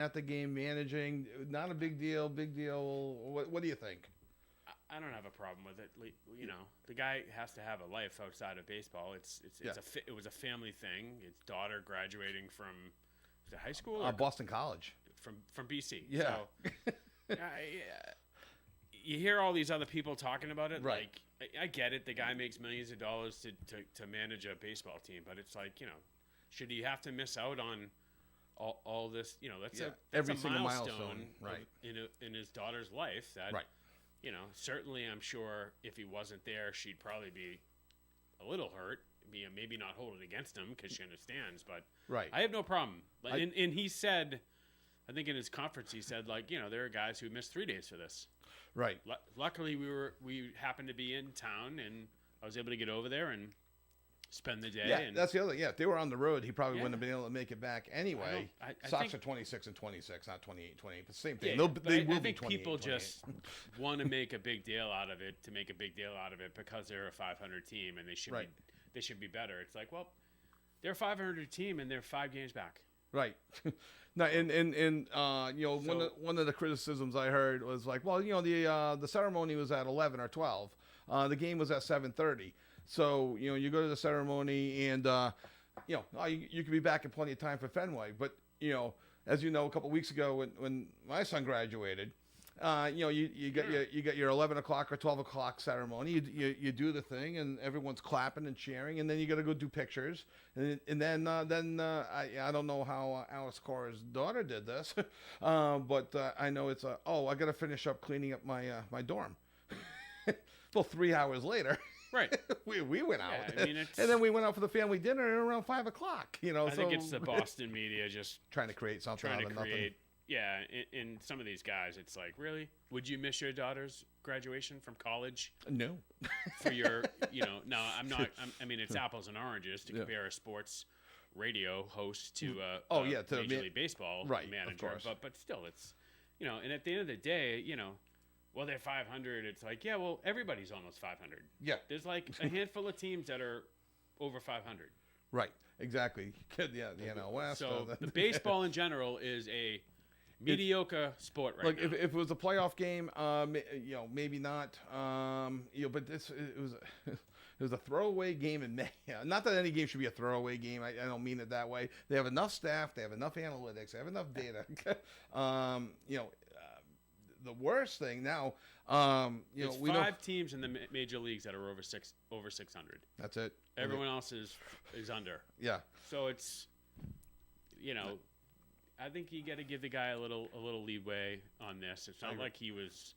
at the game, managing, not a big deal, big deal. What do you think? I don't have a problem with it. You know, the guy has to have a life outside of baseball. It was a family thing. His daughter graduating from was it high school or Boston College. From BC. Yeah. So, you hear all these other people talking about it. Right. Like, I get it. The guy makes millions of dollars to manage a baseball team, but it's like, you know, should he have to miss out on all this? You know, that's every a single milestone, right? In his daughter's life. That, right. You know, certainly I'm sure if he wasn't there, she'd probably be a little hurt. Maybe not hold it against him because she understands, but right. I have no problem. And he said, I think in his conference, he said, like, you know, there are guys who missed 3 days for this. Right. Luckily, we happened to be in town, and I was able to get over there and spend the day. Yeah, and that's the other thing. Yeah, if they were on the road, he probably wouldn't have been able to make it back anyway. I Sox think, are 26 and 26, not 28 28. But same thing. Yeah, They will I be think 28, people 28. just want to make a big deal out of it because they're a 500 team and they should be better. It's like, well, they're a 500 team and they're 5 games back. Right. No, and you know, so, one of the criticisms I heard was like, well, you know, the ceremony was at 11 or 12. The game was at 7:30. So, you know, you go to the ceremony and you know, you could be back in plenty of time for Fenway. But, you know, as you know, a couple of weeks ago when my son graduated, you know, you get your 11 o'clock or 12 o'clock ceremony. You do the thing, and everyone's clapping and cheering, and then you got to go do pictures, and then I don't know how Alice Cora's daughter did this, but I know it's I got to finish up cleaning up my dorm. Well, 3 hours later. Right. we went out. Yeah, I mean, and then we went out for the family dinner around 5 o'clock. You know, I think it's the Boston media just trying to create something out of nothing. Yeah, in some of these guys, it's like, really? Would you miss your daughter's graduation from college? No. For your, you know, no, I'm not. I mean, it's apples and oranges to compare a sports radio host to a Major League Baseball manager. But still, it's, you know, and at the end of the day, you know, well, they're 500. It's like, yeah, well, everybody's almost 500. Yeah. There's like a handful of teams that are over 500. Right. Exactly. Yeah, the NL West. So the baseball in general is a mediocre sport right now. If it was a playoff game, you know, maybe not. You know, but it was a throwaway game in May. Not that any game should be a throwaway game. I don't mean it that way. They have enough staff. They have enough analytics. They have enough data. You know, the worst thing now, you know, we 5 teams in the major leagues that are over 600. That's it. Everyone else is under. Yeah. So it's, you know, I think you got to give the guy a little leeway on this. It's not like he was,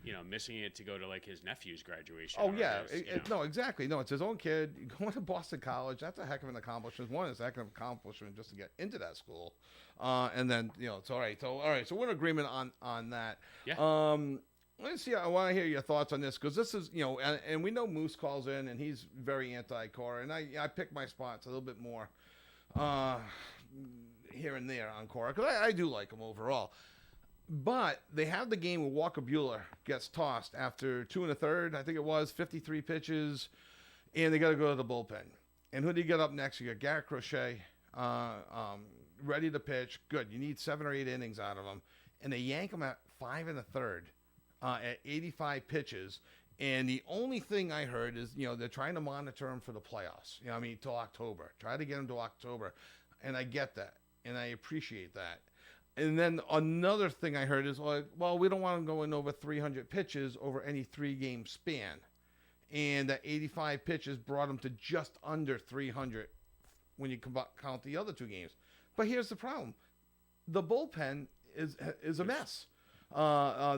you know, missing it to go to like his nephew's graduation. Oh yeah, no, exactly. No, it's his own kid going to Boston College. That's a heck of an accomplishment. One is a heck of an accomplishment just to get into that school, and then you know it's all right. So we're in agreement on that. Yeah. Let's see. I want to hear your thoughts on this because this is, you know, and we know Moose calls in and he's very anti-Cora, and I pick my spots a little bit more here and there on Cora because I do like him overall. But they have the game where Walker Buehler gets tossed after 2 1/3, I think it was 53 pitches, and they got to go to the bullpen. And who do you get up next? You got Garrett Crochet, ready to pitch. Good. You need 7 or 8 innings out of him, and they yank him at 5 1/3. At 85 pitches, and the only thing I heard is, you know, they're trying to monitor him for the playoffs. You know, I mean, till October. Try to get him to October, and I get that, and I appreciate that. And then another thing I heard is like, well, we don't want him going over 300 pitches over any 3-game span, and that 85 pitches brought him to just under 300 when you count the other 2 games. But here's the problem: the bullpen is a mess.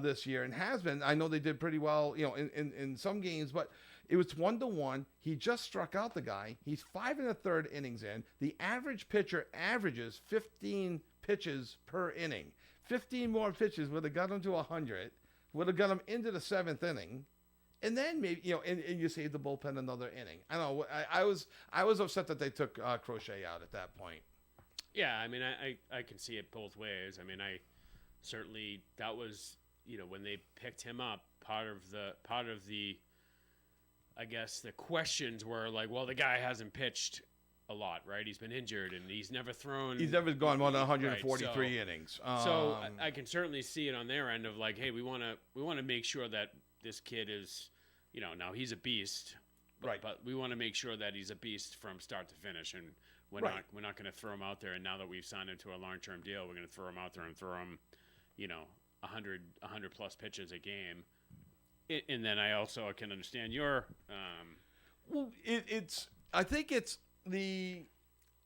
This year and has been. I know they did pretty well, you know, in some games, but it was 1-1. He just struck out the guy. He's 5 1/3 innings in. The average pitcher averages 15 pitches per inning. 15 more pitches would have got him to 100. Would have got him into the 7th inning, and then maybe, you know, and you save the bullpen another inning. I don't know. I was upset that they took Crochet out at that point. Yeah, I mean, I can see it both ways. I mean, certainly that was, you know, when they picked him up, part of the I guess the questions were like, well, the guy hasn't pitched a lot, right? He's been injured, and he's never thrown. He's never gone more than 143 innings. So I can certainly see it on their end of like, hey, we want to make sure that this kid is, now he's a beast, but we want to make sure that he's a beast from start to finish, and we're not going to throw him out there. And now that we've signed him to a long-term deal, we're going to throw him out there and throw him, 100 plus pitches a game. And then I also can understand your. Well, I think it's the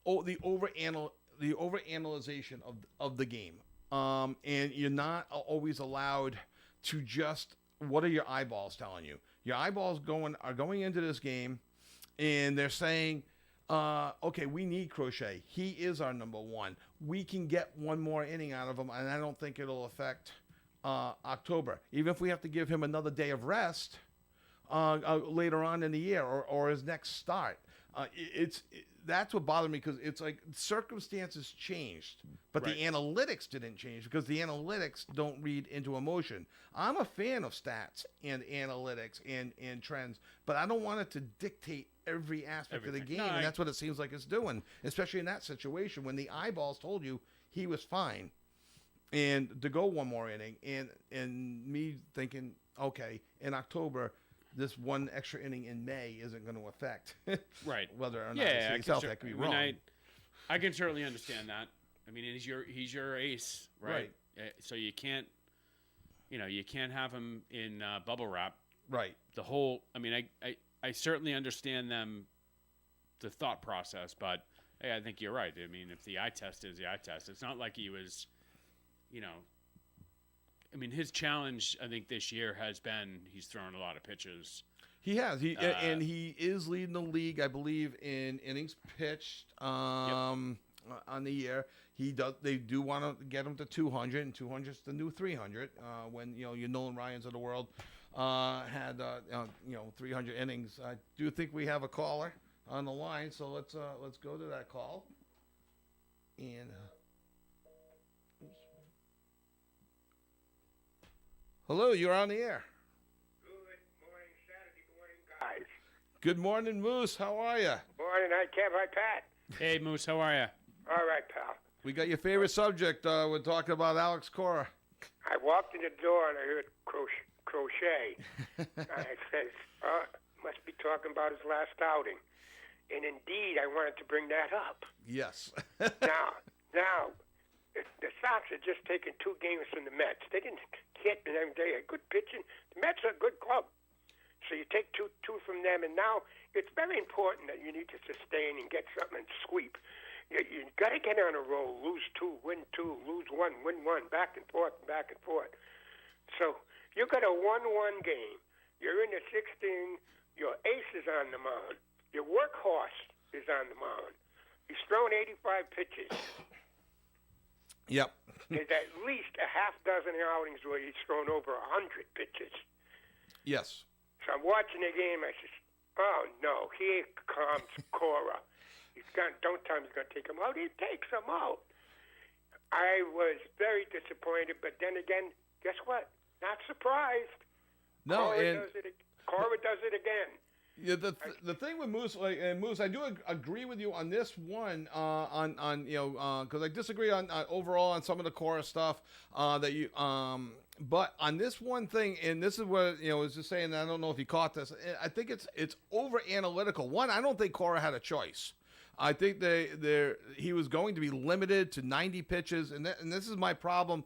overanalyzation of the game, and you're not always allowed to just. What are your eyeballs telling you? Your eyeballs are going into this game, and they're saying, okay, we need Crochet. He is our number one. We can get one more inning out of him, and I don't think it'll affect October. Even if we have to give him another day of rest later on in the year or his next start. That's what bothered me, because it's like circumstances changed, but the analytics didn't change, because the analytics don't read into emotion. I'm a fan of stats and analytics and trends, but I don't want it to dictate every aspect of the game, and that's what it seems like it's doing, especially in that situation when the eyeballs told you he was fine, and to go one more inning, and me thinking, okay, in October, this one extra inning in May isn't going to affect whether or not it's health. That could be wrong. I can certainly understand that. I mean, he's your ace, right? So you can't have him in bubble wrap. Right. I certainly understand the thought process, but hey, I think you're right. I mean, if the eye test is the eye test, it's not like he was, his challenge, I think, this year has been he's thrown a lot of pitches. He has. And he is leading the league, I believe, in innings pitched on the year. They do want to get him to 200, and 200 is the new 300. When your Nolan Ryans of the world had 300 innings. I do think we have a caller on the line, so let's go to that call. And. Hello, you're on the air. Good morning, Saturday morning, guys. Good morning, Moose. How are you? Morning, hi, Kev. Hi, Pat. Hey, Moose. How are you? All right, pal. We got your favorite subject. We're talking about Alex Cora. I walked in the door and I heard crochet. I said, must be talking about his last outing. And indeed, I wanted to bring that up. Yes. Now, the Sox had just taken 2 games from the Mets. They didn't hit, and they had good pitching. The Mets are a good club. So you take two from them, and now it's very important that you need to sustain and get something and sweep. You got to get on a roll, lose 2, win 2, lose 1, win 1, back and forth, back and forth. So you got a 1-1 game. You're in the 6th inning. Your ace is on the mound. Your workhorse is on the mound. He's thrown 85 pitches. Yep. There's at least a half dozen outings where he's thrown over 100 pitches. Yes. So I'm watching the game. I says, oh, no, here comes Cora. Don't tell him he's going to take him out. He takes him out. I was very disappointed, but then again, guess what? Not surprised. No, Cora does it again. Yeah, the thing with Moose, Moose, I do agree with you on this one. Because I disagree on overall on some of the Cora stuff that you. But on this one thing, and this is what I was just saying. I don't know if you caught this. I think it's over analytical. One, I don't think Cora had a choice. I think he was going to be limited to 90 pitches, and this is my problem.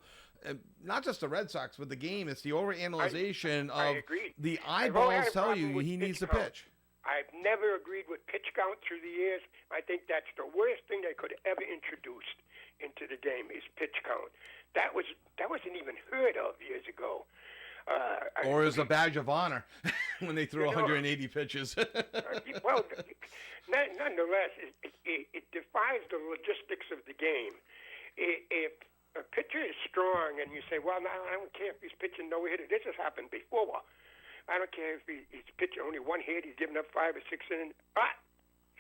Not just the Red Sox, but the game. It's the overanalyzation of the eyeballs tell you he needs to pitch. I've never agreed with pitch count through the years. I think that's the worst thing they could have ever introduced into the game is pitch count. That wasn't even heard of years ago. Or as a badge of honor when they threw 180 pitches. Well, nonetheless, it defies the logistics of the game. If a pitcher is strong and you say, well, now I don't care if he's pitching no hitter. This has happened before. I don't care if he's pitching only 1 hit. He's giving up 5 or 6 innings.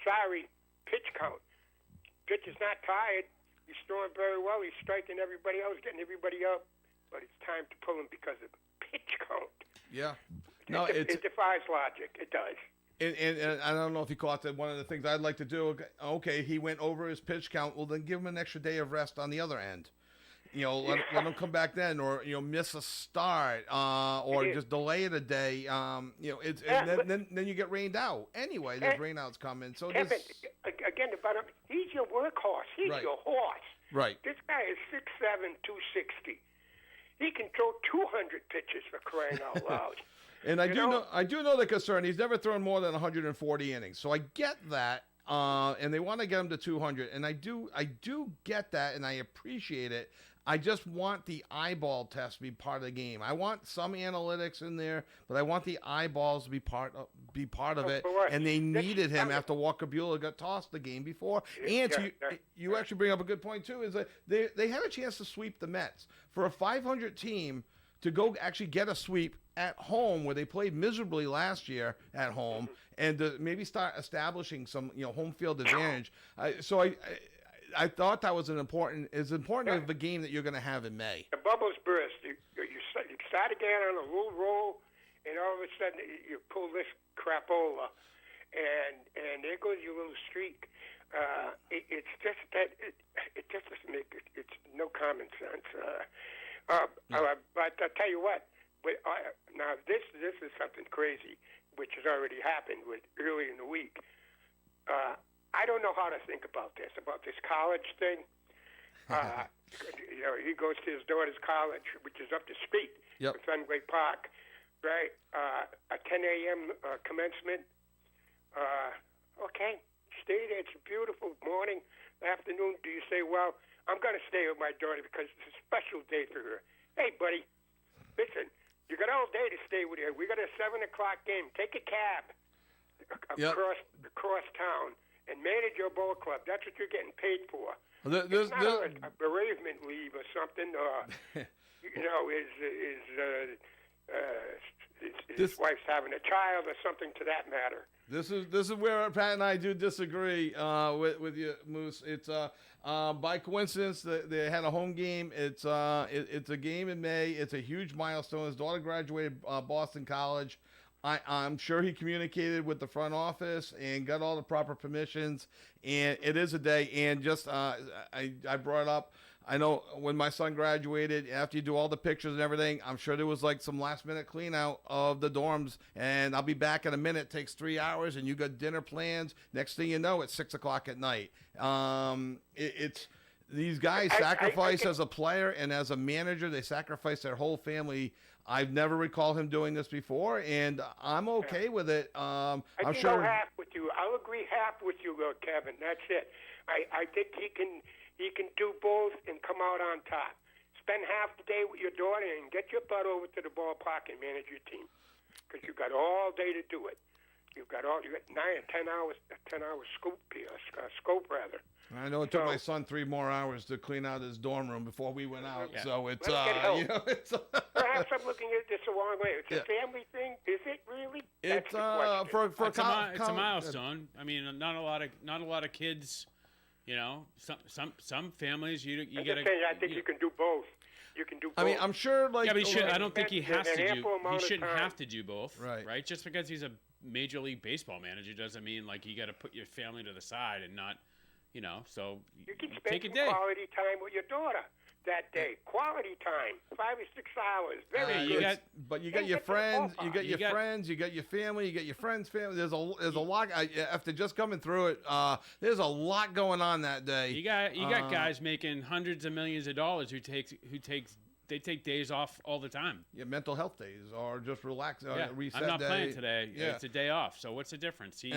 Sorry, pitch count. Pitch is not tired. He's throwing very well. He's striking everybody else, getting everybody up. But it's time to pull him because of pitch count. Yeah. No, it defies logic. It does. And I don't know if you caught that. One of the things I'd like to do, okay, he went over his pitch count. Well, then give him an extra day of rest on the other end. Let him come back then, or miss a start, or just delay it a day. And then you get rained out. Anyway, there's rainouts coming. So Kevin, again, he's your workhorse. He's your horse. Right. This guy is 6'7", 260. He can throw 200 pitches for crying out loud. And I do know the concern. He's never thrown more than 140 innings, so I get that. And they want to get him to 200, and I do get that, and I appreciate it. I just want the eyeball test to be part of the game. I want some analytics in there, but I want the eyeballs to be part of it. And they needed him after Walker Buehler got tossed the game before. And you actually bring up a good point too. Is that they had a chance to sweep the Mets for a 500 team to go actually get a sweep at home where they played miserably last year at home, and to maybe start establishing some home field advantage. I thought that was important of a game that you're going to have in May. The bubbles burst. You start again on a little roll, and all of a sudden you pull this crapola, and there goes your little streak. It's just that it just doesn't make it. It's no common sense. But I'll tell you what. Now this is something crazy, which has already happened early in the week. I don't know how to think about this college thing. He goes to his daughter's college, which is up the street from Fenway Park, right? A 10 a.m. Commencement. Okay, stay there. It's a beautiful morning, afternoon. Do you say, well, I'm going to stay with my daughter because it's a special day for her? Hey, buddy, listen, you got all day to stay with her. We got a 7 o'clock game. Take a cab across town and manage your ball club. That's what you're getting paid for. It's not a bereavement leave or something, or his wife's having a child or something to that matter. This is where Pat and I do disagree with you, Moose. It's by coincidence that they had a home game. It's a game in May. It's a huge milestone. His daughter graduated Boston College. I'm sure he communicated with the front office and got all the proper permissions, and it is a day. And just I brought up, I know when my son graduated, after you do all the pictures and everything, I'm sure there was like some last-minute clean-out of the dorms, and I'll be back in a minute. It takes 3 hours, and you got dinner plans. Next thing you know, it's 6 o'clock at night. It's these guys sacrifice as a player and as a manager. They sacrifice their whole family. I've never recalled him doing this before, and I'm okay with it. I'm sure. Go half with you. I'll agree half with you, Kevin. That's it. I think he can do both and come out on top. Spend half the day with your daughter and get your butt over to the ballpark and manage your team, because you've got all day to do it. You got 9 or 10 hours, 10-hour scope rather. I know it took my son 3 more hours to clean out his dorm room before we went out. Yeah. So it's perhaps I'm looking at this the wrong way. It's a family thing. Is it really? It's a milestone. I mean, not a lot of kids. Some families you got to. I think you can do both. You can do both. I mean, I'm sure. But I don't think he has to do. He shouldn't have to do both. Right. Just because he's a Major League Baseball manager doesn't mean like you got to put your family to the side and not. So you can spend take a day. Quality time with your daughter that day. Quality time, 5 or 6 hours. Very good. But you got your friends, you got your friends, you got your family, you got your friends' family. There's a lot. After just coming through it, there's a lot going on that day. You got guys making hundreds of millions of dollars who take days off all the time. Yeah, mental health days or just relax. Reset I'm not day. playing today. Yeah. It's a day off. So what's the difference? He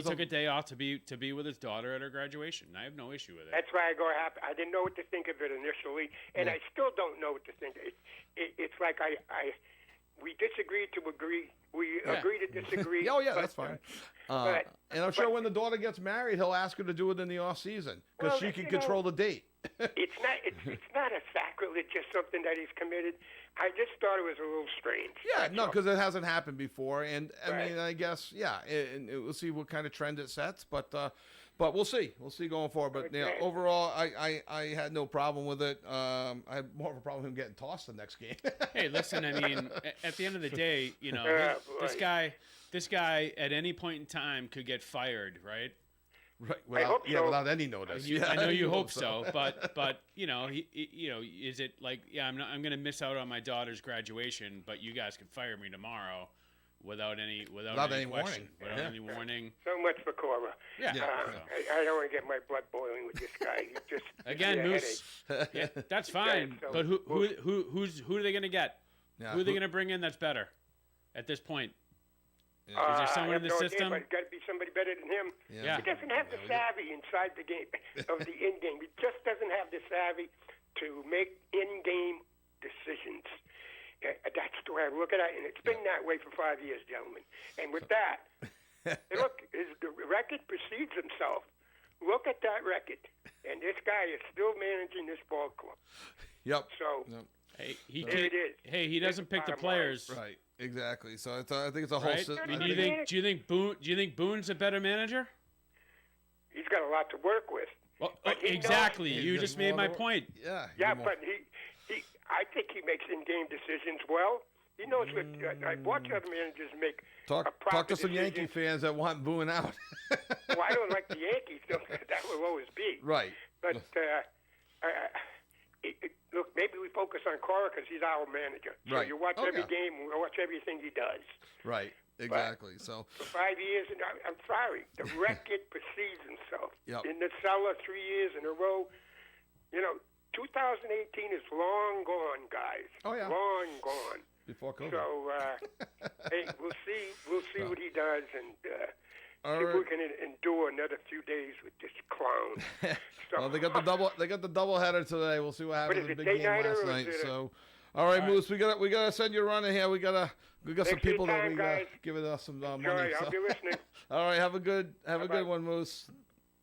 took a day off to be with his daughter at her graduation. I have no issue with it. That's why I go happy. I didn't know what to think of it initially, and I still don't know what to think. It's like we disagreed to agree. We agree to disagree. Oh yeah, that's fine. And I'm sure when the daughter gets married, he'll ask her to do it in the off season because she can control the date. It's not a sacrilege, just something that he's committed. I just thought it was a little strange. Yeah, no, because it hasn't happened before, and I mean, I guess, and we'll see what kind of trend it sets. But But we'll see. We'll see going forward. But overall, I had no problem with it. I had more of a problem with him getting tossed the next game. Hey, listen. I mean, at the end of the day, this guy at any point in time could get fired, right? Right. Without any notice. I know you hope so, but is it like, I'm going to miss out on my daughter's graduation, but you guys can fire me tomorrow without any warning. Without any warning. So much for Cora. Yeah. I don't want to get my blood boiling with this guy. Just again, Moose. Yeah, that's fine. But who are they going to get? Yeah, who are they going to bring in that's better at this point? Yeah. Is there someone in the system? It's got to be somebody better than him. Yeah. He doesn't have the savvy inside the game, of the in-game. He just doesn't have the savvy to make in-game decisions. That's the way I look at it, and it's been that way for 5 years, gentlemen. And with that, look, the record precedes himself. Look at that record. And this guy is still managing this ball club. Yep. So, hey, it is. Hey, he doesn't pick the players. Right. Exactly. So I think it's a whole. Right? Do you think Boone's a better manager? He's got a lot to work with. Well, exactly. You just made my point. Yeah. Yeah, but I think he makes in-game decisions well. He knows what. I watch other managers make. Talk to some Yankee fans that want Boone out. Well, I don't like the Yankees. That will always be. Right. But look, maybe we focus on Cora because he's our manager. So you watch every game, we watch everything he does. Right, exactly. But so for 5 years, and I'm sorry, the record precedes himself. Yep. In the cellar 3 years in a row. 2018 is long gone, guys. Oh yeah, long gone. Before COVID. So hey, we'll see what he does, and see if we can endure another few days with this clown. So, well, they got the double header today. We'll see what happens with the big game last night. So, all right, Moose, we gotta send you a run in here. We got some people that we got giving us some money. I'll be listening. All right, have a good one, Moose.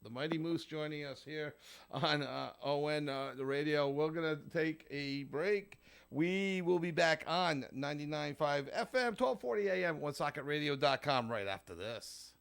The Mighty Moose joining us here on ON the radio. We're gonna take a break. We will be back on 99.5 FM, 1240 AM, OneSocketRadio.com right after this.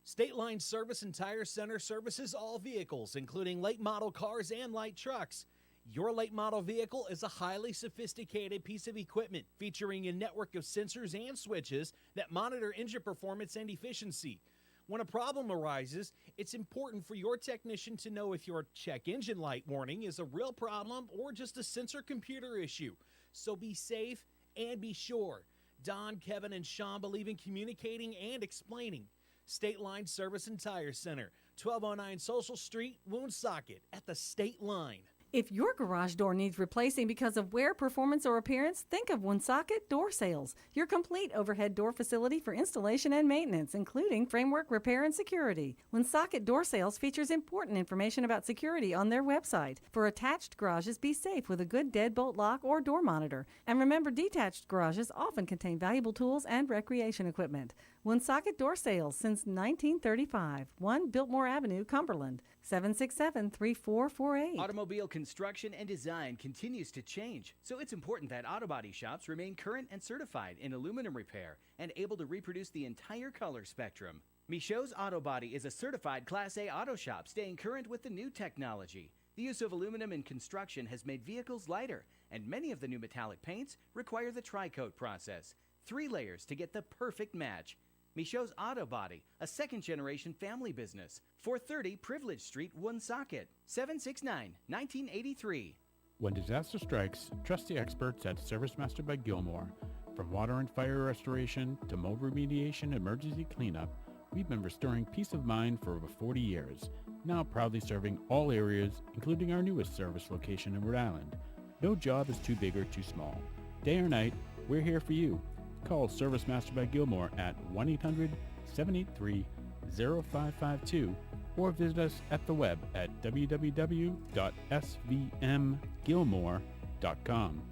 State Line Service and Tire Center services all vehicles, including late model cars and light trucks. Your late model vehicle is a highly sophisticated piece of equipment featuring a network of sensors and switches that monitor engine performance and efficiency. When a problem arises, it's important for your technician to know if your check engine light warning is a real problem or just a sensor computer issue. So be safe and be sure. Don, Kevin, and Sean believe in communicating and explaining. State Line Service and Tire Center, 1209 Social Street, Woonsocket, at the State Line. If your garage door needs replacing because of wear, performance, or appearance, think of Woonsocket Door Sales, your complete overhead door facility for installation and maintenance, including framework repair and security. Woonsocket Door Sales features important information about security on their website. For attached garages, be safe with a good deadbolt lock or door monitor. And remember, detached garages often contain valuable tools and recreation equipment. Woonsocket Door Sales since 1935. 1 Biltmore Avenue, Cumberland. 767-3448. Automobile construction and design continues to change, so it's important that auto body shops remain current and certified in aluminum repair and able to reproduce the entire color spectrum. Michaud's Auto Body is a certified Class A auto shop staying current with the new technology. The use of aluminum in construction has made vehicles lighter, and many of the new metallic paints require the tri-coat process. 3 layers to get the perfect match. Michaud's Auto Body, a second-generation family business. 430 Privilege Street, Woonsocket, 769-1983. When disaster strikes, trust the experts at ServiceMaster by Gilmore. From water and fire restoration to mold remediation and emergency cleanup, we've been restoring peace of mind for over 40 years, now proudly serving all areas, including our newest service location in Rhode Island. No job is too big or too small. Day or night, we're here for you. Call ServiceMaster by Gilmore at 1-800-783-0552 or visit us at the web at www.svmgilmore.com.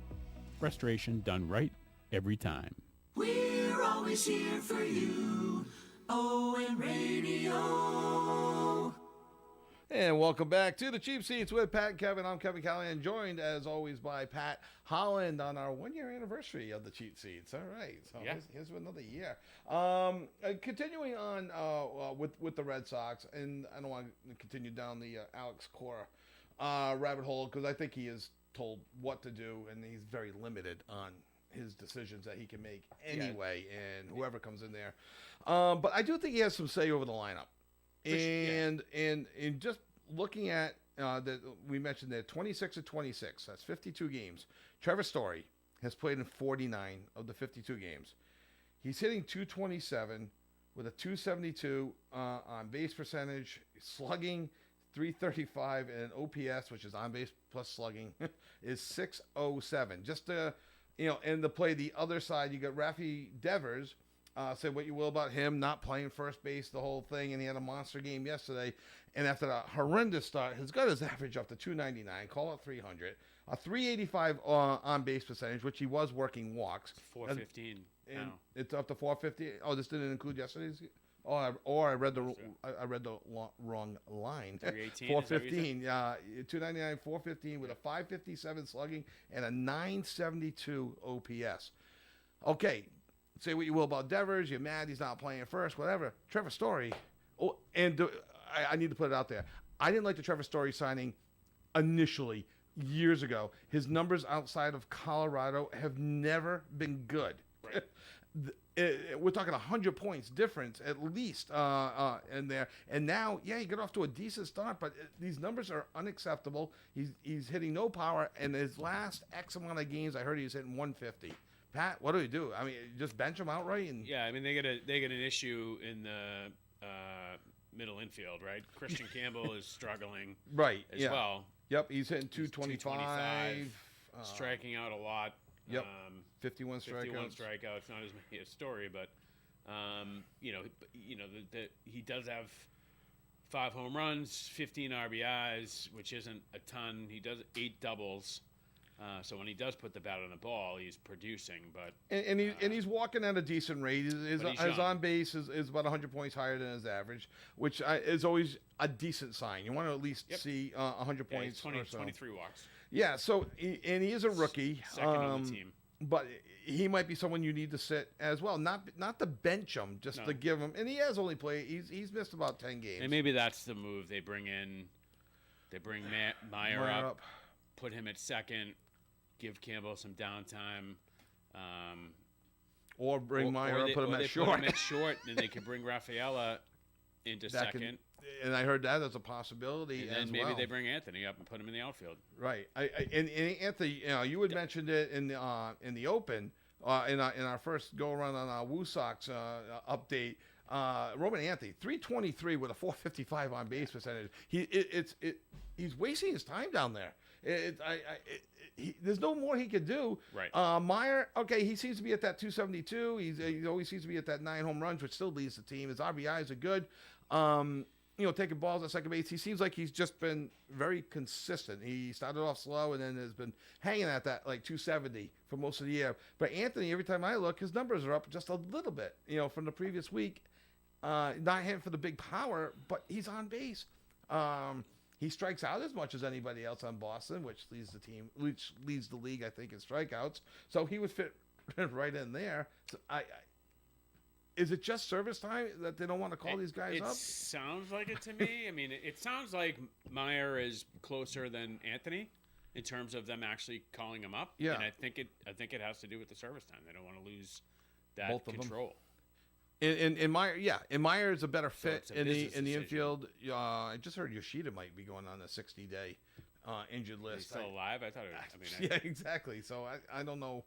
Restoration done right every time. We're always here for you. ON Radio. And welcome back to the Cheap Seats with Pat and Kevin. I'm Kevin Callahan, joined as always by Pat Holland on our 1-year anniversary of the Cheap Seats. All right, so here's another year. Continuing on with the Red Sox, and I don't want to continue down the Alex Cora rabbit hole because I think he is told what to do, and he's very limited on his decisions that he can make anyway, and whoever comes in there. But I do think he has some say over the lineup. And just looking at that, we mentioned that 26 of 26, that's 52 games. Trevor Story has played in 49 of the 52 games. He's hitting 227 with a 272 on base percentage, slugging 335, and an OPS, which is on base plus slugging, is 607. Just to, and to play the other side, you got Rafi Devers. Say what you will about him not playing first base the whole thing, and he had a monster game yesterday. And after a horrendous start, has got his average up to 299, call it 300, a 385 on base percentage, which he was working walks. 415. And it's up to 450. Oh, this didn't include yesterday's. I read the wrong line. 318. 415. 299, 415 with a 557 slugging and a 972 OPS. Okay. Say what you will about Devers. You're mad he's not playing first, whatever. Trevor Story. Oh, and I need to put it out there. I didn't like the Trevor Story signing initially years ago. His numbers outside of Colorado have never been good. Right. We're talking 100 points difference at least in there. And now, he got off to a decent start, but these numbers are unacceptable. He's hitting no power, and his last X amount of games, I heard he was hitting 150. Pat, what do we do? I mean, just bench him outright? And I mean, they get an issue in the middle infield, right? Christian Campbell is struggling, as well. Yep, he's hitting 225, striking out a lot. Yep, 51 strikeouts. 51 strikeouts, not as many as Story, but he does have 5 home runs, 15 RBIs, which isn't a ton. He does 8 doubles. So when he does put the bat on the ball, he's producing, but he's walking at a decent rate. His on base is about 100 points higher than his average, which is always a decent sign. You want to at least see 100 points. 23 walks. Yeah. So he is a rookie, second on the team, but he might be someone you need to sit as well, not to bench him, just to give him. And he has only played. He's missed about 10 games. And maybe that's the move. They bring Meyer up, put him at second. Give Campbell some downtime, or bring Meyer up, put him at short. Put him at short, and they can bring Rafaela into second. And I heard that as a possibility. And then maybe they bring Anthony up and put him in the outfield. Right. And Anthony, you had mentioned it in the open in our first go around on our Woo Sox update. Roman Anthony, 323 with a 455 on base percentage. He's wasting his time down there. There's no more he could do. Right. Meyer, okay, he seems to be at that 272. He always seems to be at that 9 home runs, which still leads the team. His RBIs are good. Taking balls at second base. He seems like he's just been very consistent. He started off slow and then has been hanging at that like 270 for most of the year. But Anthony, every time I look, his numbers are up just a little bit, from the previous week. Not hitting for the big power, but he's on base. He strikes out as much as anybody else on Boston, which leads the league, I think, in strikeouts. So he would fit right in there. So is it just service time that they don't want to call these guys up? It sounds like it to me. I mean, it sounds like Meyer is closer than Anthony in terms of them actually calling him up. Yeah. And I think it has to do with the service time. They don't want to lose that control. And Meyer is a better fit in the infield. I just heard Yoshida might be going on a 60-day injured list. He's still alive? I thought it was. Yeah, exactly. So I don't know.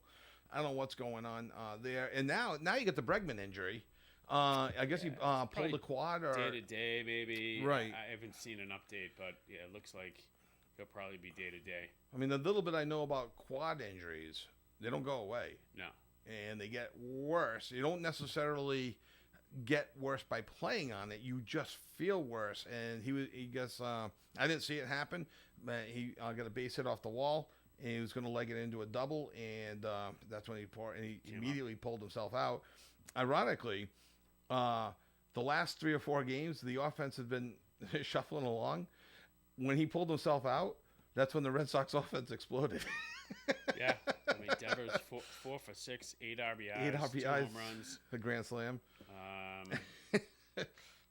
I don't know what's going on there. And now you get the Bregman injury. I guess he pulled a quad or day to day, maybe. Right. I haven't seen an update, but it looks like he'll probably be day to day. I mean, the little bit I know about quad injuries, they don't go away. No. And they get worse. You don't necessarily get worse by playing on it. You just feel worse. And he gets. I didn't see it happen, but he got a base hit off the wall, and he was going to leg it into a double, and that's when he immediately pulled himself out. Ironically, the last 3 or 4 games, the offense has been shuffling along. when he pulled himself out, that's when the Red Sox offense exploded. Yeah, I mean Devers 4 for 6, 8 RBIs, 2 home runs, a grand slam.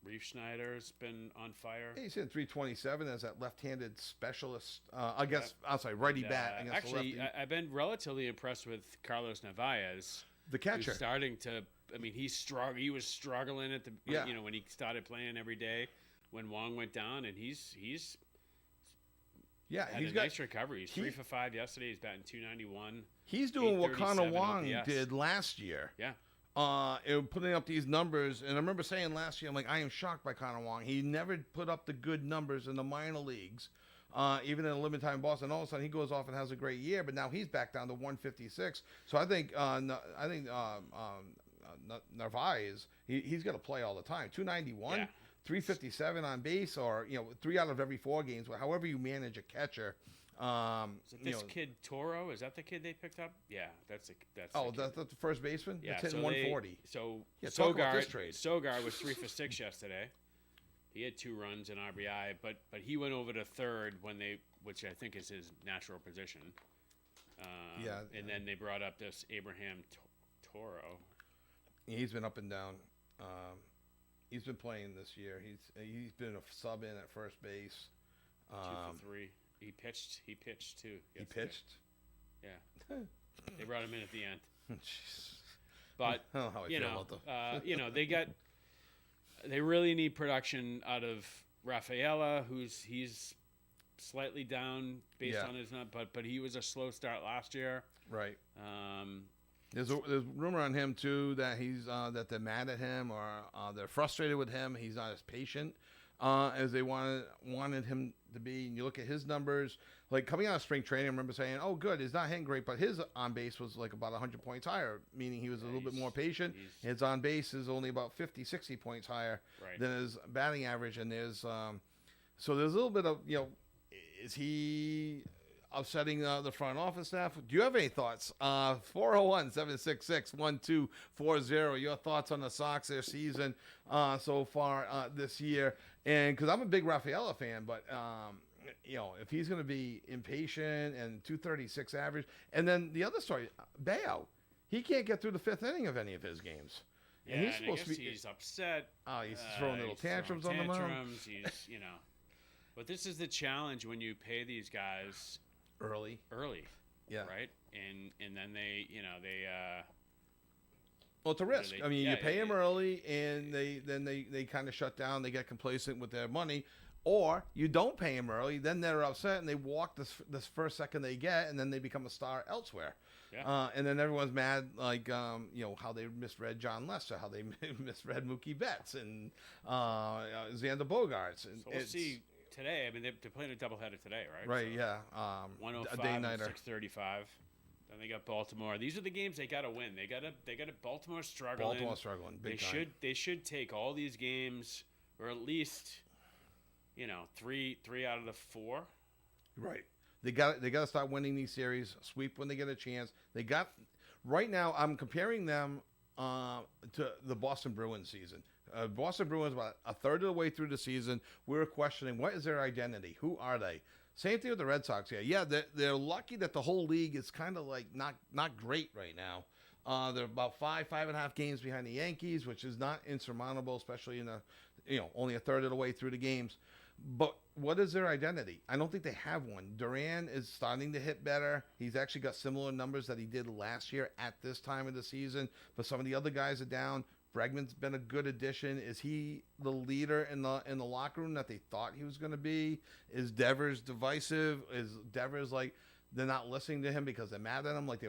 Reef Schneider's been on fire. Yeah, he's hitting 327 as that left-handed specialist. I guess I'm sorry, righty bat. Actually, I've been relatively impressed with Carlos Narvaez, the catcher. Who's starting to. I mean, he was struggling at the when he started playing every day when Wong went down, and he's had a nice recovery. He's 3 for 5 yesterday. He's batting .291. He's doing what Connor Wong did last year. Yeah. Putting up these numbers, and I remember saying last year, I'm like, I am shocked by Connor Wong. He never put up the good numbers in the minor leagues, even in a limited time Boston. All of a sudden, he goes off and has a great year, but now he's back down to 156. So I think Narvaez, he's got to play all the time. 291, 357 on base, or 3 out of every 4 games. However you manage a catcher. Is this kid Toro? Is that the kid they picked up? Yeah, that's the first baseman. Yeah, that's hitting 140. Sogard was 3 for 6 yesterday. He had 2 runs and RBI, but he went over to third which I think is his natural position. And then they brought up this Abraham Toro. He's been up and down. He's been playing this year. He's been a sub in at first base. 2 for 3. He pitched too. Yesterday. He pitched? Yeah. They brought him in at the end. Jeez. But I don't know how I feel about them. They really need production out of Rafaela, he's slightly down based on his but he was a slow start last year. Right. There's rumor on him too that he's that they're mad at him or they're frustrated with him. He's not as patient as they wanted him to be. And you look at his numbers, like coming out of spring training, I remember saying, "Oh, good, he's not hitting great," but his on base was like about 100 points higher, meaning he was a little bit more patient. His on base is only about 50, 60 points higher than his batting average, and there's so there's a little bit of is he upsetting the front office staff? Do you have any thoughts? 401-766-1240. Your thoughts on the Sox, their season so far this year? And because I'm a big Rafaela fan, but if he's going to be impatient and 236 average, and then the other story, Bayo, he can't get through the 5th inning of any of his games. Yeah, and he's supposed to be. He's upset. Oh, he's throwing little tantrums on the mound. He's But this is the challenge when you pay these guys early. Yeah. Right. And then they. Well, it's a risk. You pay them early, and they kind of shut down. They get complacent with their money, or you don't pay them early. Then they're upset and they walk this first second they get, and then they become a star elsewhere. Yeah. And then everyone's mad, like how they misread John Lester, how they misread Mookie Betts and Xander Bogaerts. And so we'll see today. I mean, they're playing a doubleheader today, right? Right. So yeah. 105 and 635. Then they got Baltimore. These are the games they got to win. They got Baltimore struggling. Big time. They should take all these games, or at least, 3 out of the 4. Right. They got to start winning these series. Sweep when they get a chance. Right now. I'm comparing them to the Boston Bruins season. Boston Bruins about a third of the way through the season. We were questioning what is their identity. Who are they? Same thing with the Red Sox here. Yeah, they're lucky that the whole league is kind of like not great right now. They're about 5.5 games behind the Yankees, which is not insurmountable, especially in only a third of the way through the games. But what is their identity? I don't think they have one. Duran is starting to hit better. He's actually got similar numbers that he did last year at this time of the season. But some of the other guys are down. Bregman's been a good addition. Is he the leader in the locker room that they thought he was going to be? Is Devers divisive? Is Devers like they're not listening to him because they're mad at him? Like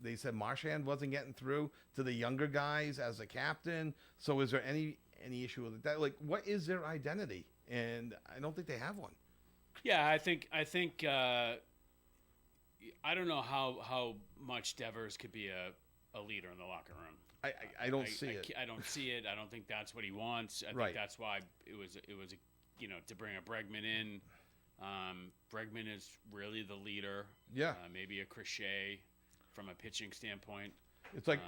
they said Marchand wasn't getting through to the younger guys as a captain. So is there any issue with that? Like, what is their identity? And I don't think they have one. Yeah, I think I don't know how much Devers could be a leader in the locker room. I don't see it. I don't see it. I don't think that's what he wants. I think that's why it was to bring a Bregman in. Bregman is really the leader. Yeah. Maybe a Crochet from a pitching standpoint. It's like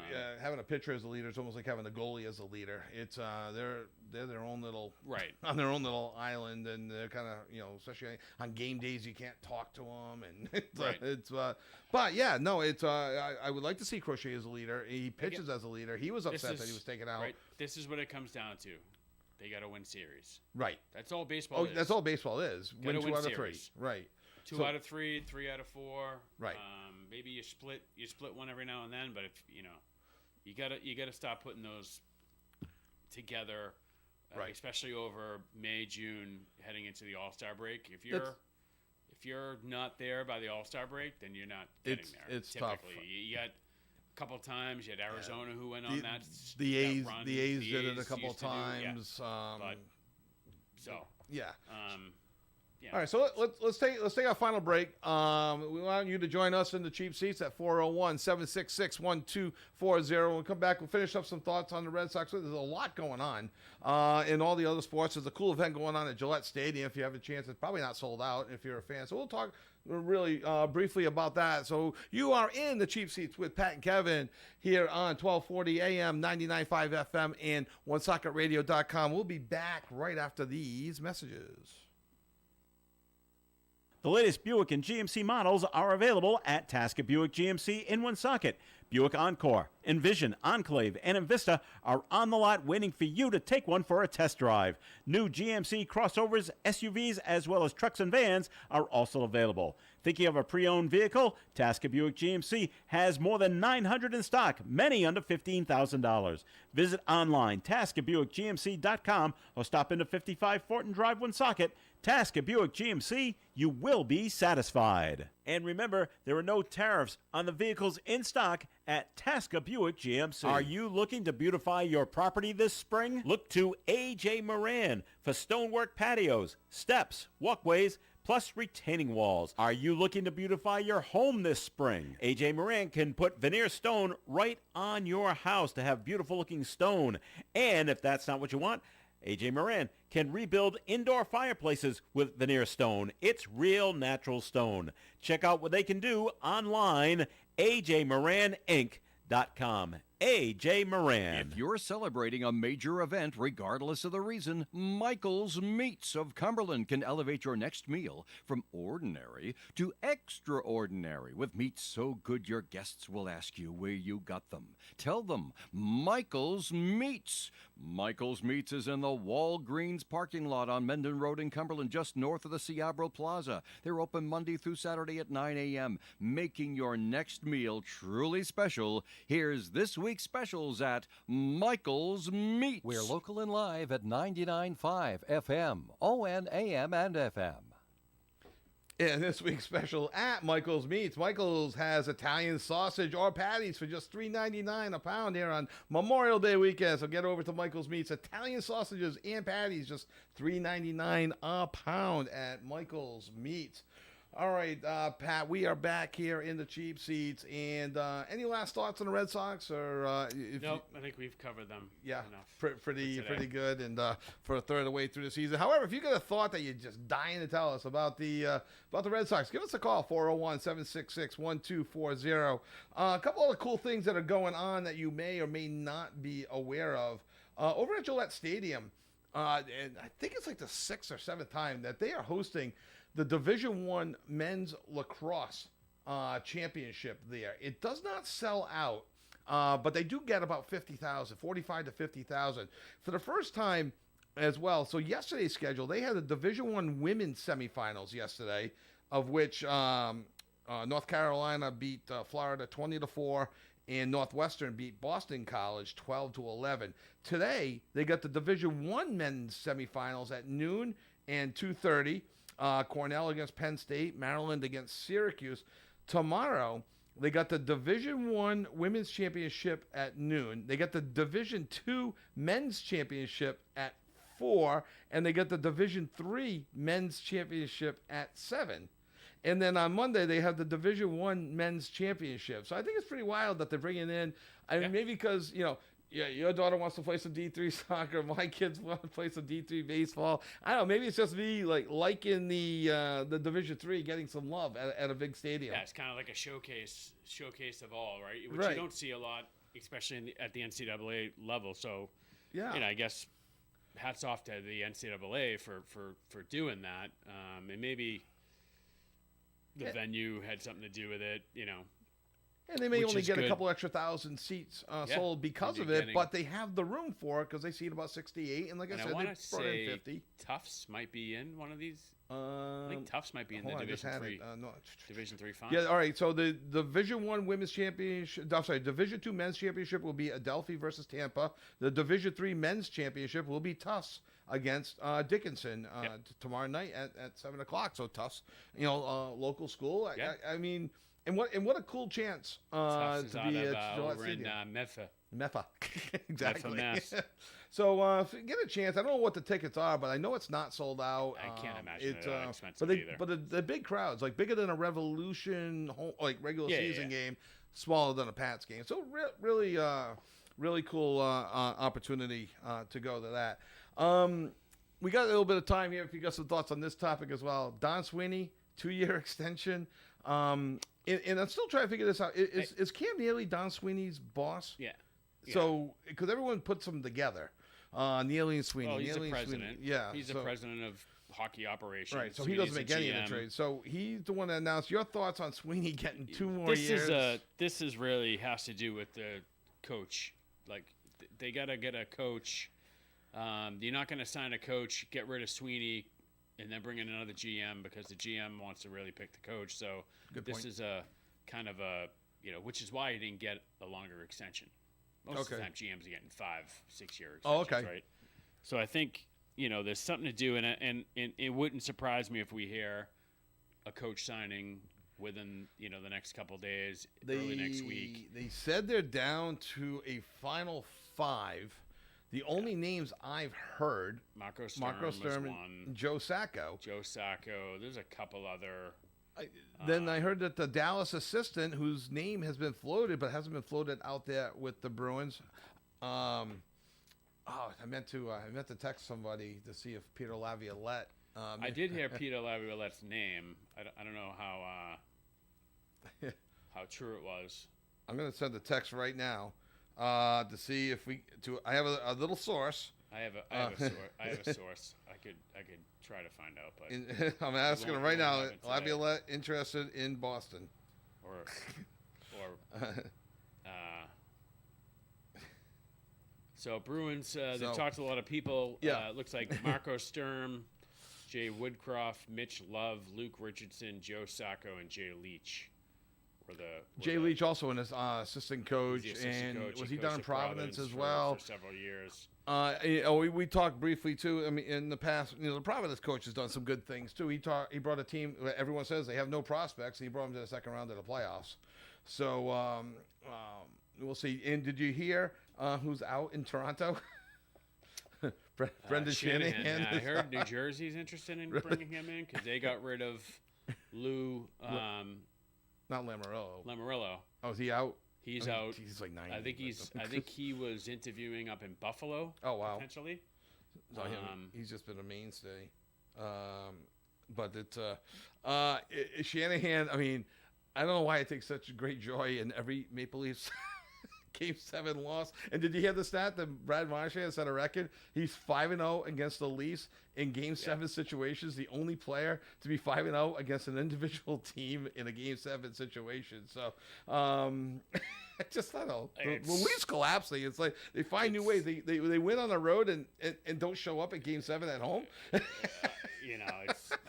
having a pitcher as a leader. It's almost like having a goalie as a leader. It's they're their own little on their own little island, and they're kind of especially on game days you can't talk to them, and but yeah, no, it's I would like to see Crochet as a leader. He pitches as a leader. He was upset that he was taken out. Right. This is what it comes down to. They got to win series. Right. That's all baseball is. That's all baseball is. Win 2 out of 3. Right. 2 out of 3, 3 out of 4. Right. Maybe you split one every now and then, but if you gotta stop putting those together, especially over May, June, heading into the All-Star break. If you're not there by the All-Star break, then you're not getting there. It's typically. tough. You got a couple times. You had Arizona who went on that. The A's run. The A's did it a couple of times. Yeah. All right, so let's take our final break. We want you to join us in the cheap seats at 401-766-1240. We'll come back. We'll finish up some thoughts on the Red Sox. There's a lot going on in all the other sports. There's a cool event going on at Gillette Stadium. If you have a chance, it's probably not sold out if you're a fan. So we'll talk really briefly about that. So you are in the cheap seats with Pat and Kevin here on 1240 AM, 99.5 FM, and OneSocketRadio.com. We'll be back right after these messages. The latest Buick and GMC models are available at Tasket Buick GMC in Woonsocket. Buick Encore, Envision, Enclave, and Envista are on the lot waiting for you to take one for a test drive. New GMC crossovers, SUVs, as well as trucks and vans are also available. Thinking of a pre-owned vehicle? Tasket Buick GMC has more than 900 in stock, many under $15,000. Visit online, TasketBuickGMC.com, or stop into 55 Fortin Drive, Woonsocket. Tasket Buick GMC, you will be satisfied. And remember, there are no tariffs on the vehicles in stock at Tasket Buick GMC. Are you looking to beautify your property this spring? Look to A.J. Moran for stonework patios, steps, walkways, plus retaining walls. Are you looking to beautify your home this spring? A.J. Moran can put veneer stone right on your house to have beautiful looking stone. And if that's not what you want, A.J. Moran can rebuild indoor fireplaces with veneer stone. It's real natural stone. Check out what they can do online, ajmoraninc.com. A.J. Moran. If you're celebrating a major event, regardless of the reason, Michael's Meats of Cumberland can elevate your next meal from ordinary to extraordinary with meats so good your guests will ask you where you got them. Tell them, Michael's Meats. Michael's Meats is in the Walgreens parking lot on Mendon Road in Cumberland, just north of the Ciabro Plaza. They're open Monday through Saturday at 9 a.m., making your next meal truly special. Here's this week's specials at Michael's Meats. We're local and live at 99.5 FM, ON, AM, and FM. In this week's special at Michael's Meats, Michael's has Italian sausage or patties for just $3.99 a pound here on Memorial Day weekend. So get over to Michael's Meats. Italian sausages and patties, just $3.99 a pound at Michael's Meats. All right, Pat, we are back here in the cheap seats. And any last thoughts on the Red Sox? Or I think we've covered them enough. Pretty good, and for a third of the way through the season. However, if you got a thought that you're just dying to tell us about the Red Sox, give us a call, 401-766-1240. A couple of cool things that are going on that you may or may not be aware of. Over at Gillette Stadium, and I think it's like the 6th or 7th time that they are hosting the Division I Men's Lacrosse Championship there. It does not sell out, but they do get about 50,000, 45 to 50,000 for the first time as well. So yesterday's schedule, they had the Division I Women's Semifinals yesterday, of which North Carolina beat Florida 20-4, and Northwestern beat Boston College 12-11. Today, they got the Division I Men's Semifinals at noon and 2:30. Cornell against Penn State, Maryland against Syracuse. Tomorrow, they got the Division I Women's Championship at noon. They got the Division II Men's Championship at 4, and they got the Division III Men's Championship at 7. And then on Monday, they have the Division I Men's Championship. So I think it's pretty wild that they're bringing in, maybe because, Yeah, your daughter wants to play some D3 soccer. My kids want to play some D3 baseball. I don't know. Maybe it's just me liking the Division III getting some love at a big stadium. Yeah, it's kind of like a showcase of all, right? Which you don't see a lot, especially at the NCAA level. So, yeah, I guess hats off to the NCAA for doing that. And maybe the venue had something to do with it, And they may only get a couple extra thousand seats sold because of it, but they have the room for it because they seat about 68. And like I said, they brought in 50. Tufts might be in one of these. I think Tufts might be in the Division III. Division III final. Yeah, all right. So the Division I Women's Championship, Division II Men's Championship will be Adelphi versus Tampa. The Division III Men's Championship will be Tufts against Dickinson tomorrow night at 7 o'clock. So Tufts, local school. Yeah. I mean. And what a cool chance to be at Gillette Stadium. Meffa. Exactly. So if you get a chance, I don't know what the tickets are, but I know it's not sold out. I can't imagine it's expensive either. But the big crowds, like bigger than a Revolution regular season game, smaller than a Pats game. So really cool opportunity to go to that. We got a little bit of time here if you got some thoughts on this topic as well. Don Sweeney, 2-year extension. And I'm still trying to figure this out. Is Cam Neely Don Sweeney's boss? Yeah. So, because everyone puts them together, Neely and Sweeney. Well, he's Neely the president. Sweeney. Yeah. He's the president of hockey operations. Right. So he doesn't make any of the trades. So he's the one that announced. Your thoughts on Sweeney getting 2 more years? This is really has to do with the coach. Like they gotta get a coach. You're not gonna sign a coach, get rid of Sweeney, and then bring in another GM because the GM wants to really pick the coach. So this is a kind of a, which is why he didn't get a longer extension. Most of the time GMs are getting 5-6 year extensions, right? So I think, there's something to do, and it wouldn't surprise me if we hear a coach signing within, the next couple days, early next week. They said they're down to a final 5. The only names I've heard, Marco Sturm and Joe Sacco. There's a couple other. Then I heard that the Dallas assistant, whose name has been floated but hasn't been floated out there with the Bruins. I meant to text somebody to see if Peter Laviolette. I did hear Peter Laviolette's name. I don't know how true it was. I'm going to send a text right now. To see if I have a little source. I have a source. I could try to find out, but I'm asking him right now. Laviolette interested in Boston, or so Bruins. They talked to a lot of people. Yeah, looks like Marco Sturm, Jay Woodcroft, Mitch Love, Luke Richardson, Joe Sacco, and Jay Leach. Jay Leach also an assistant coach, was he down in Providence as well for several years? We talked briefly too. I mean, in the past, the Providence coach has done some good things too. He brought a team. Everyone says they have no prospects. And he brought them to the second round of the playoffs. So we'll see. And did you hear who's out in Toronto? Brendan Shanahan. Yeah, I heard New Jersey's interested in bringing him in because they got rid of Lou. Not Lamoriello. Lamoriello. Oh, is he out? He's out. He's like 90. I think he was interviewing up in Buffalo. Oh wow. Potentially. So he's just been a mainstay. But it's Shanahan. I mean, I don't know why I take such great joy in every Maple Leafs Game 7 loss. And did you hear the stat that Brad Marchand set a record? He's 5-0 against the Leafs in Game 7 situations. The only player to be 5-0 against an individual team in a Game 7 situation. So, I just don't know. The Leafs collapsing. It's like they find new ways. They win on the road and don't show up at Game 7 at home. I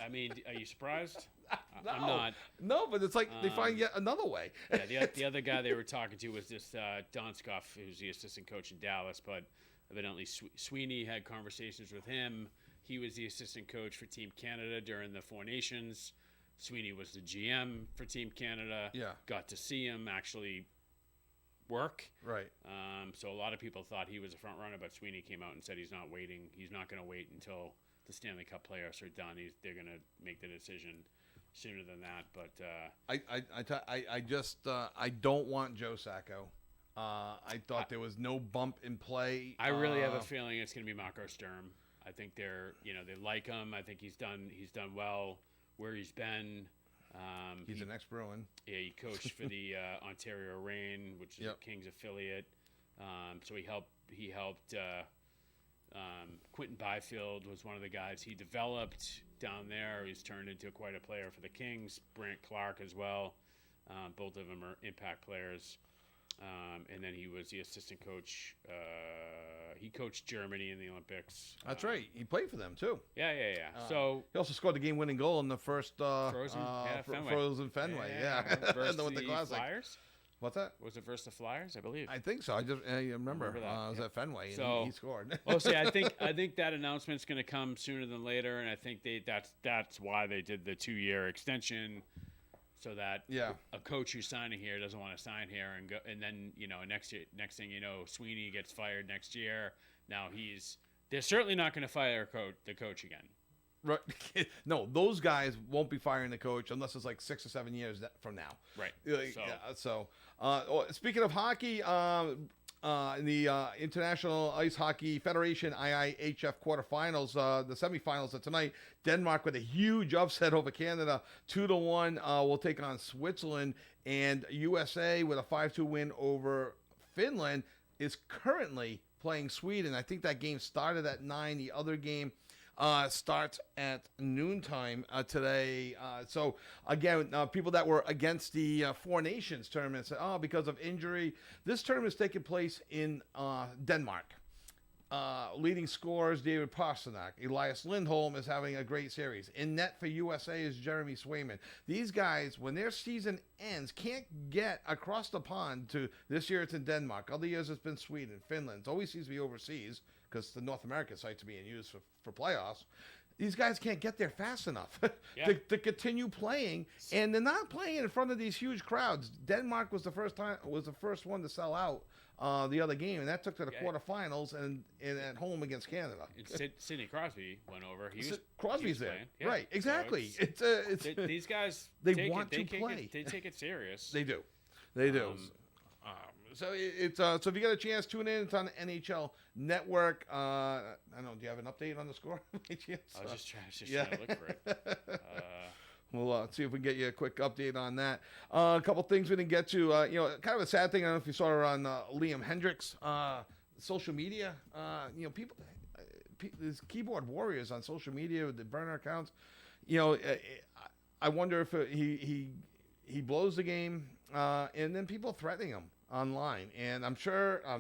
mean, are you surprised? No, I'm not. No, but it's like they find yet another way. The other guy they were talking to was this Donskoff, who's the assistant coach in Dallas. But evidently Sweeney had conversations with him. He was the assistant coach for Team Canada during the Four Nations. Sweeney was the GM for Team Canada. Yeah. Got to see him actually work. Right. So a lot of people thought he was a front runner, but Sweeney came out and said he's not waiting. He's not going to wait until the Stanley Cup playoffs are done. They're going to make the decision sooner than that. But I don't want Joe Sacco. I thought there was no bump in play. I really have a feeling it's going to be Marco Sturm. I think they like him. I think he's done well where he's been. He's an ex-Bruin. Yeah, he coached for the Ontario Reign, which is a Kings affiliate. So he helped. Quentin Byfield was one of the guys he developed down there. He's turned into quite a player for the Kings. Brant Clark as well. Both of them are impact players. And then he was the assistant coach. He coached Germany in the Olympics. That's right. He played for them too. Yeah. So he also scored the game-winning goal in the first Frozen Fenway. Yeah. Versus with the Flyers. What's that? Was it versus the Flyers? I believe. I think so. I remember that. I was at Fenway and he scored. I think that announcement's going to come sooner than later, and I think that's why they did the 2-year extension. So that a coach who's signing here doesn't want to sign here and go, and then next thing you know, Sweeney gets fired next year. Now they're certainly not going to fire the coach again. Right? No, those guys won't be firing the coach unless it's like 6 or 7 years from now. Right. So speaking of hockey, in the International Ice Hockey Federation IIHF quarterfinals, the semifinals of tonight, Denmark with a huge upset over Canada, 2-1, will take on Switzerland, and USA with a 5-2 win over Finland is currently playing Sweden. I think that game started at 9. The other game starts at noontime today. So again, people that were against the Four Nations tournament said, because of injury, this tournament is taking place in Denmark. Leading scorers, David Pastrnak. Elias Lindholm is having a great series. In net for USA is Jeremy Swayman. These guys, when their season ends, can't get across the pond to this year it's in Denmark. Other years it's been Sweden, Finland. It always seems to be overseas because the North American sites are being used for playoffs. These guys can't get there fast enough to continue playing, and they're not playing in front of these huge crowds. Denmark was the first one to sell out the other game, and that took to the quarterfinals and at home against Canada. Sidney Crosby went over. Crosby's there, yeah. Right? Exactly. So these guys they want to play. They take it serious. They do. They do. So so if you get a chance, tune in. It's on the NHL Network. I don't know. Do you have an update on the score? I was just trying to look for it. We'll see if we can get you a quick update on that. A couple things we didn't get to. Kind of a sad thing. I don't know if you saw her on Liam Hendricks' social media. People, these keyboard warriors on social media with the burner accounts. I wonder if he blows the game, and then people threatening him online, and I'm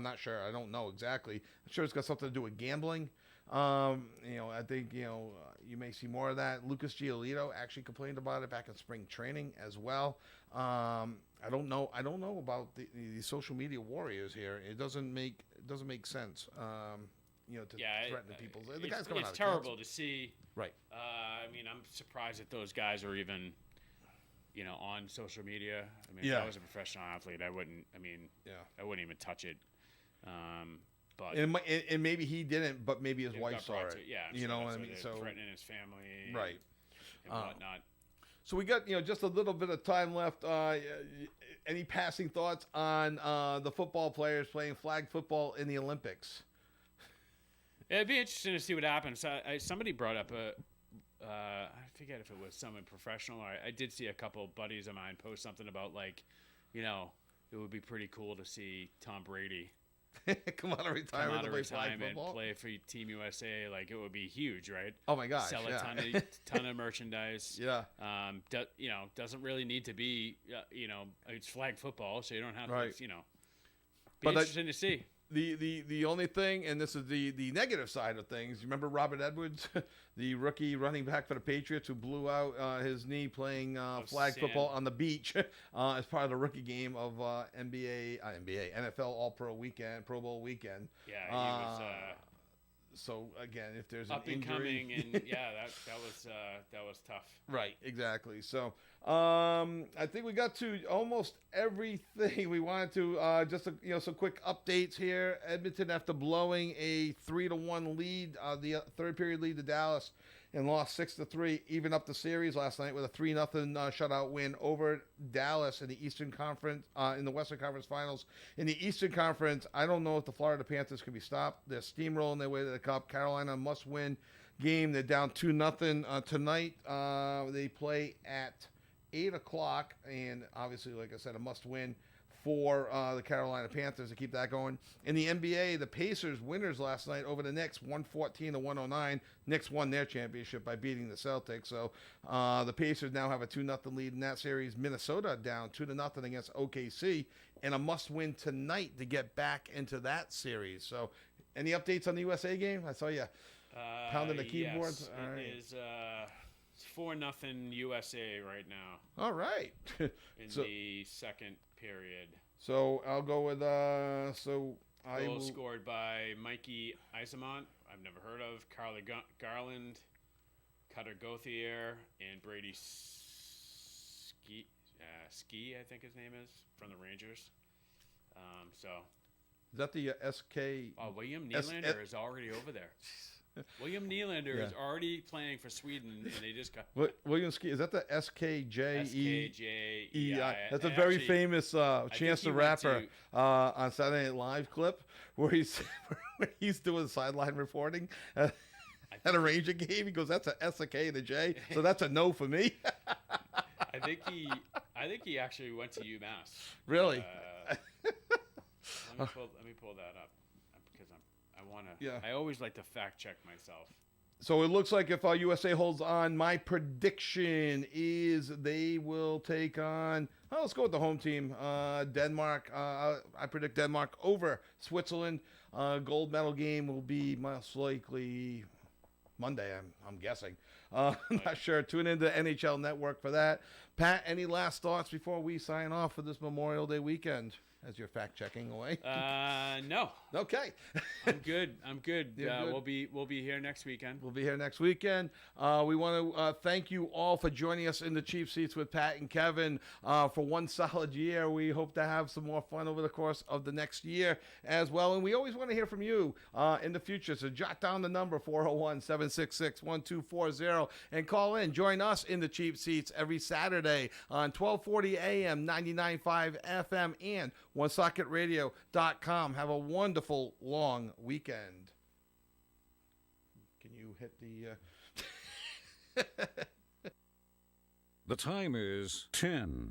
not sure, I don't know exactly. I'm sure it's got something to do with gambling. I think you may see more of that. Lucas Giolito actually complained about it back in spring training as well. I don't know about the social media warriors here. It doesn't make sense. To threaten people. The guy's coming out. It's terrible to see. Right. I'm surprised that those guys are even on social media. If I was a professional athlete, I wouldn't even touch it. But and maybe he didn't, but maybe his wife saw it. So threatening his family, right, and whatnot. So we got just a little bit of time left. Any passing thoughts on the football players playing flag football in the Olympics? It'd be interesting to see what happens. Somebody brought up I forget if it was someone professional or I did see a couple buddies of mine post something about it would be pretty cool to see Tom Brady come out of retirement and play for Team USA. Like, it would be huge, right? Oh my gosh! Sell a ton of merchandise. Yeah. Doesn't really need to be. It's flag football, so you don't have to. Be interesting to see. The only thing, and this is the negative side of things, you remember Robert Edwards, the rookie running back for the Patriots who blew out his knee playing flag football on the beach as part of the rookie game of NFL All-Pro weekend, Pro Bowl weekend. Yeah, he was... So again, if there's up an and injury, coming, and that was tough. Right, exactly. So I think we got to almost everything we wanted to. Just some quick updates here. Edmonton, after blowing a 3-1 lead, the third period lead to Dallas, and lost 6-3, even up the series last night with a 3-0 shutout win over Dallas in the Eastern Conference, in the Western Conference Finals. In the Eastern Conference, I don't know if the Florida Panthers can be stopped. They're steamrolling their way to the Cup. Carolina must win game. They're down 2-0 tonight. They play at 8 o'clock, and obviously, like I said, a must win for the Carolina Panthers to keep that going. In the NBA, the Pacers winners last night over the Knicks, 114-109. Knicks won their championship by beating the Celtics. So the Pacers now have a 2-0 lead in that series. Minnesota down 2-0 against OKC, and a must-win tonight to get back into that series. So any updates on the USA game? I saw you pounding the keyboards. Yes, it is 4-0 USA right now. All right. In the second period. So I'll go with goal scored by Mikey Isamont, I've never heard of, Carly Garland, Cutter Gauthier, and Brady Ski, I think his name is, from the Rangers. So is that the SK? William Nylander is already over there. William Nylander is already playing for Sweden, and they just got William Ski. Is that the SKJEI? SKJEI. That's a very famous Chance the Rapper on Saturday Night Live clip where he's doing sideline reporting at a Ranger game. He goes, "That's a S, a K, and a J, so that's a no for me." I think he actually went to UMass. Really? Let me pull that up. I always like to fact check myself. So it looks like if USA holds on, my prediction is they will take on. Let's go with the home team, Denmark. I predict Denmark over Switzerland. Gold medal game will be most likely Monday. I'm guessing. I'm not sure. Tune into NHL Network for that. Pat, any last thoughts before we sign off for this Memorial Day weekend? As you're fact checking away. No. Okay. I'm good. Good. We'll be here next weekend. We want to thank you all for joining us in the Cheap Seats with Pat and Kevin for one solid year. We hope to have some more fun over the course of the next year as well. And we always want to hear from you in the future. So jot down the number 401-766-1240 and call in. Join us in the Cheap Seats every Saturday on 1240 AM, 99.5 FM, and OneSocketRadio.com. Have a wonderful long weekend. Can you hit the... The time is 10.